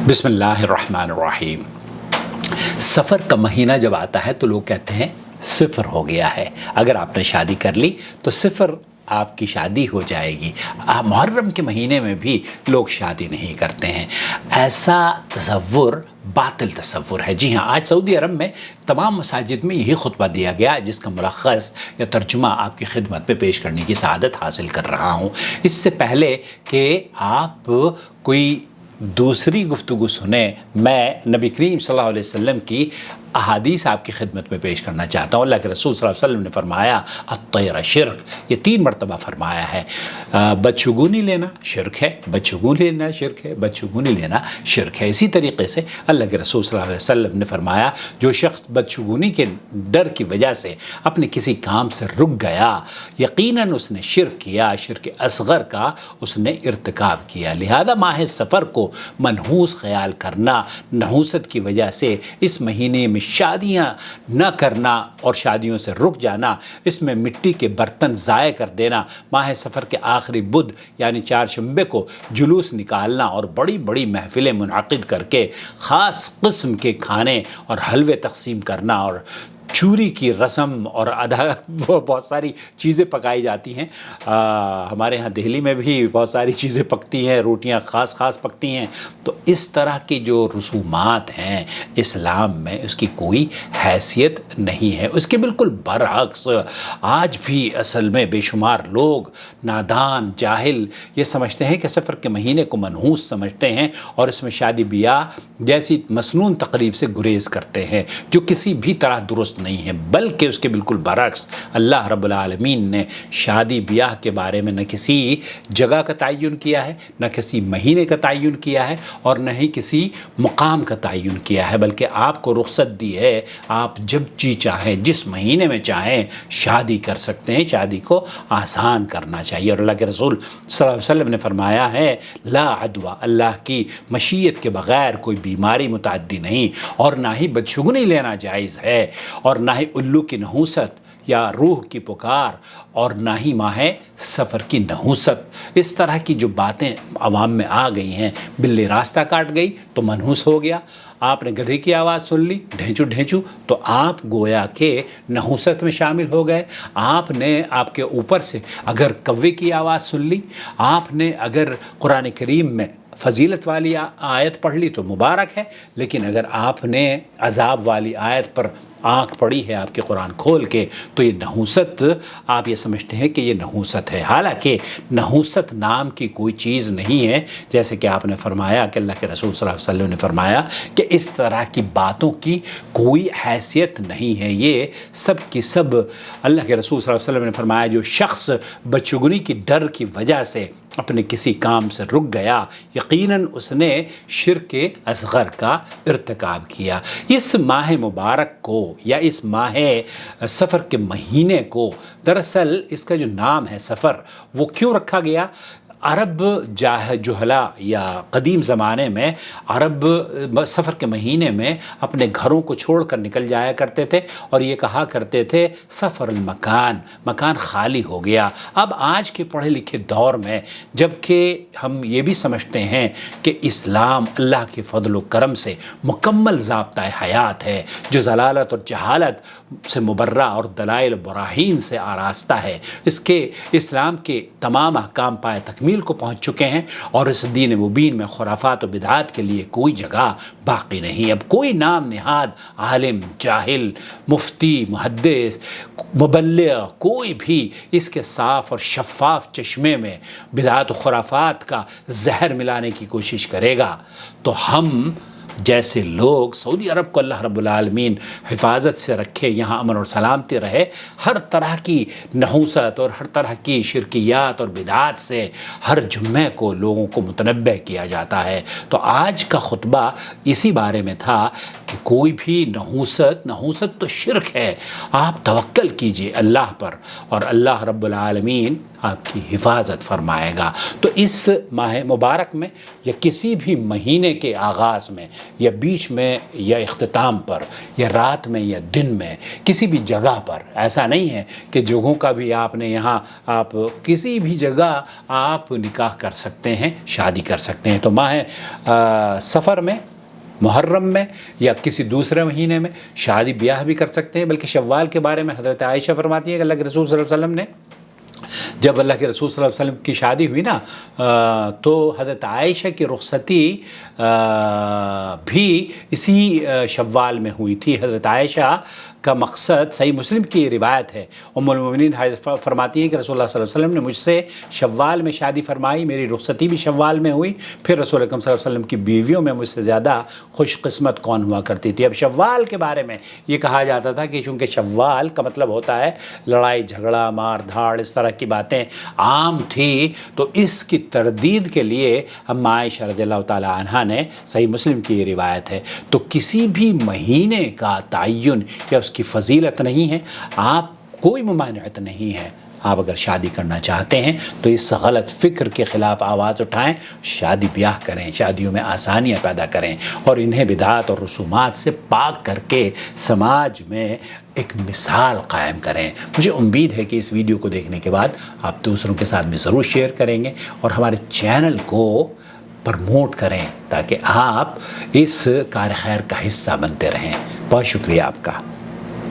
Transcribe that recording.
بسم اللہ الرحمن الرحیم۔ سفر کا مہینہ جب آتا ہے تو لوگ کہتے ہیں صفر ہو گیا ہے، اگر آپ نے شادی کر لی تو صفر آپ کی شادی ہو جائے گی۔ محرم کے مہینے میں بھی لوگ شادی نہیں کرتے ہیں۔ ایسا تصور باطل تصور ہے۔ جی ہاں، آج سعودی عرب میں تمام مساجد میں یہی خطبہ دیا گیا جس کا ملخص یا ترجمہ آپ کی خدمت میں پیش کرنے کی سعادت حاصل کر رہا ہوں۔ اس سے پہلے کہ آپ کوئی دوسری گفتگو سنیں، میں نبی کریم صلی اللہ علیہ وسلم کی احادیث آپ کی خدمت میں پیش کرنا چاہتا ہوں۔ اللہ کے رسول صلی اللہ علیہ وسلم نے فرمایا الطیر شرک، یہ 3 مرتبہ فرمایا ہے۔ بدشگونی لینا شرک ہے، بدشگونی لینا شرک ہے، بدشگونی لینا شرک ہے۔ اسی طریقے سے اللہ کے رسول صلی اللہ علیہ وسلم نے فرمایا جو شخص بدشگونی کے ڈر کی وجہ سے اپنے کسی کام سے رک گیا، یقیناً اس نے شرک کیا، شرک اصغر کا اس نے ارتکاب کیا۔ لہذا ماہ سفر کو منحوس خیال کرنا، نحوست کی وجہ سے اس مہینے میں شادیاں نہ کرنا اور شادیوں سے رک جانا، اس میں مٹی کے برتن ضائع کر دینا، ماہ سفر کے آخری بدھ یعنی 4 شنبے کو جلوس نکالنا اور بڑی بڑی محفلیں منعقد کر کے خاص قسم کے کھانے اور حلوے تقسیم کرنا اور چوری کی رسم اور بہت ساری چیزیں پکائی جاتی ہیں۔ ہمارے ہاں دہلی میں بھی بہت ساری چیزیں پکتی ہیں، روٹیاں خاص پکتی ہیں۔ تو اس طرح کی جو رسومات ہیں اسلام میں اس کی کوئی حیثیت نہیں ہے۔ اس کے بالکل برعکس آج بھی اصل میں بے شمار لوگ نادان جاہل یہ سمجھتے ہیں کہ سفر کے مہینے کو منحوس سمجھتے ہیں اور اس میں شادی بیاہ جیسی مسنون تقریب سے گریز کرتے ہیں جو کسی بھی طرح درست نہیں ہے، بلکہ اس کے بالکل برعکس اللہ رب العالمین نے شادی بیاہ کے بارے میں نہ کسی جگہ کا تعین کیا ہے، نہ کسی مہینے کا تعین کیا ہے اور نہ ہی کسی مقام کا تعین کیا ہے، بلکہ آپ کو رخصت دی ہے، آپ جب جی چاہیں جس مہینے میں چاہیں شادی کر سکتے ہیں۔ شادی کو آسان کرنا چاہیے اور اللہ کے رسول صلی اللہ علیہ وسلم نے فرمایا ہے لا عدوہ، اللہ کی مشیت کے بغیر کوئی بیماری متعدی نہیں اور نہ ہی بدشگونی لینا جائز ہے اور نہ ہی الو کی نحوست یا روح کی پکار اور نہ ہی ماہ سفر کی نحوست۔ اس طرح کی جو باتیں عوام میں آ گئی ہیں، بلی راستہ کاٹ گئی تو منحوس ہو گیا، آپ نے گدھے کی آواز سن لی ڈھینچو ڈھینچو تو آپ گویا کہ نحوست میں شامل ہو گئے۔ آپ نے آپ کے اوپر سے اگر کوے کی آواز سن لی، آپ نے اگر قرآن کریم میں فضیلت والی آیت پڑھ لی تو مبارک ہے، لیکن اگر آپ نے عذاب والی آیت پر آنکھ پڑی ہے آپ کے قرآن کھول کے تو یہ نحوست، آپ یہ سمجھتے ہیں کہ یہ نحوست ہے، حالانکہ نحوست نام کی کوئی چیز نہیں ہے۔ جیسے کہ آپ نے فرمایا کہ اللہ کے رسول صلی اللہ علیہ وسلم نے فرمایا کہ اس طرح کی باتوں کی کوئی حیثیت نہیں ہے، یہ سب کی سب اللہ کے رسول صلی اللہ علیہ وسلم نے فرمایا جو شخص بدشگونی کی ڈر کی وجہ سے اپنے کسی کام سے رک گیا، یقیناً اس نے شرک اصغر کا ارتکاب کیا۔ اس ماہ مبارک کو یا اس ماہ سفر کے مہینے کو، دراصل اس کا جو نام ہے سفر، وہ کیوں رکھا گیا؟ عرب جہلا یا قدیم زمانے میں عرب سفر کے مہینے میں اپنے گھروں کو چھوڑ کر نکل جایا کرتے تھے اور یہ کہا کرتے تھے سفر المکان، مکان خالی ہو گیا۔ اب آج کے پڑھے لکھے دور میں جب کہ ہم یہ بھی سمجھتے ہیں کہ اسلام اللہ کے فضل و کرم سے مکمل ضابطۂ حیات ہے جو ضلالت اور جہالت سے مبرہ اور دلائل براہین سے آراستہ ہے، اس کے اسلام کے تمام احکام پائے تکمیل کو پہنچ چکے ہیں اور اس دین مبین میں خرافات و بدعات کے لیے کوئی جگہ باقی نہیں۔ اب کوئی نام نہاد عالم، جاہل، مفتی، محدث، مبلغ، کوئی بھی اس کے صاف اور شفاف چشمے میں بدعات و خرافات کا زہر ملانے کی کوشش کرے گا تو ہم جیسے لوگ، سعودی عرب کو اللہ رب العالمین حفاظت سے رکھے، یہاں امن اور سلامتی رہے، ہر طرح کی نحوست اور ہر طرح کی شرکیات اور بدعات سے ہر جمعے کو لوگوں کو متنبہ کیا جاتا ہے۔ تو آج کا خطبہ اسی بارے میں تھا کہ کوئی بھی نحوست تو شرک ہے، آپ توکل کیجئے اللہ پر اور اللہ رب العالمین آپ کی حفاظت فرمائے گا۔ تو اس ماہ مبارک میں یا کسی بھی مہینے کے آغاز میں یا بیچ میں یا اختتام پر یا رات میں یا دن میں کسی بھی جگہ پر، ایسا نہیں ہے کہ جگہوں کا بھی آپ نے یہاں آپ کسی بھی جگہ آپ نکاح کر سکتے ہیں، شادی کر سکتے ہیں۔ تو ماہ سفر میں، محرم میں یا کسی دوسرے مہینے میں شادی بیاہ بھی کر سکتے ہیں۔ بلکہ شوال کے بارے میں حضرت عائشہ فرماتی ہے کہ اللہ کے رسول صلی اللہ علیہ وسلم نے، جب اللہ کے رسول صلی اللہ علیہ وسلم کی شادی ہوئی نا تو حضرت عائشہ کی رخصتی بھی اسی شوال میں ہوئی تھی۔ حضرت عائشہ کا مقصد، صحیح مسلم کی روایت ہے، ام المؤمنین فرماتی ہیں کہ رسول اللہ صلی اللہ علیہ وسلم نے مجھ سے شوال میں شادی فرمائی، میری رخصتی بھی شوال میں ہوئی، پھر رسول اکرم صلی اللہ علیہ وسلم کی بیویوں میں مجھ سے زیادہ خوش قسمت کون ہوا کرتی تھی۔ اب شوال کے بارے میں یہ کہا جاتا تھا کہ چونکہ شوال کا مطلب ہوتا ہے لڑائی جھگڑا، مار دھاڑ، اس طرح کی باتیں عام تھی، تو اس کی تردید کے لیے اما عائشہ رضی اللہ تعالیٰ عنہا نے، صحیح مسلم کی یہ روایت ہے، تو کسی بھی مہینے کا تعین یا اس کی فضیلت نہیں ہے، آپ کوئی ممانعت نہیں ہے۔ آپ اگر شادی کرنا چاہتے ہیں تو اس غلط فکر کے خلاف آواز اٹھائیں، شادی بیاہ کریں، شادیوں میں آسانیاں پیدا کریں اور انہیں بدعات اور رسومات سے پاک کر کے سماج میں ایک مثال قائم کریں۔ مجھے امید ہے کہ اس ویڈیو کو دیکھنے کے بعد آپ دوسروں کے ساتھ بھی ضرور شیئر کریں گے اور ہمارے چینل کو پرموٹ کریں تاکہ آپ اس کار خیر کا حصہ بنتے رہیں۔ بہت شکریہ آپ کا۔